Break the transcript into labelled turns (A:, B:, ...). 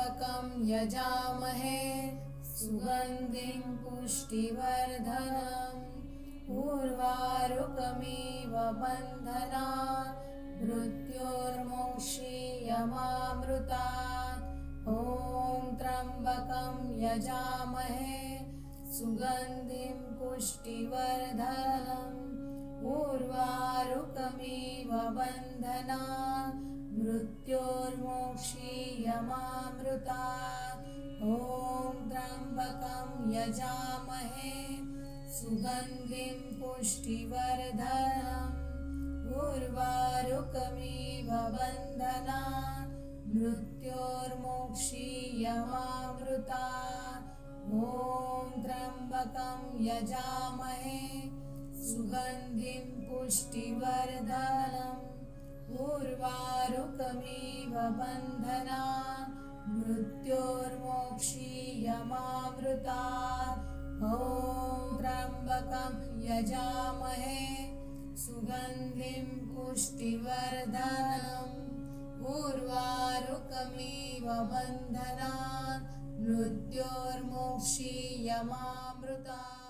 A: त्र्यम्बकं यजामहे सुगन्धिं पुष्टिवर्धनम् उर्वारुकमिव बन्धनात् मृत्योर्मोक्षीयमामृतात्। ॐ त्र्यम्बकं यजामहे सुगन्धिं पुष्टिवर्धनम् उर्वारुकमिव बन्धनात् मृत्योर्मोक्षीयमामृतात्। ॐ त्र्यम्बकं यजामहे सुगन्धिं पुष्टिवर्धनम् उर्वारुकमिव बन्धनात् मृत्योर्मोक्षीयमामृतात्। ॐ त्र्यम्बकं यजामहे सुगन्धिं पुष्टिवर्धनम् उर्वारुकमिव बन्धनात् मृत्योर्मोक्षीयमामृतात्। ॐ त्र्यम्बकं यजामहे सुगन्धिं पुष्टिवर्धनम् उर्वारुकमिव बन्धनात् मृत्योर्मोक्षीयमामृतात्।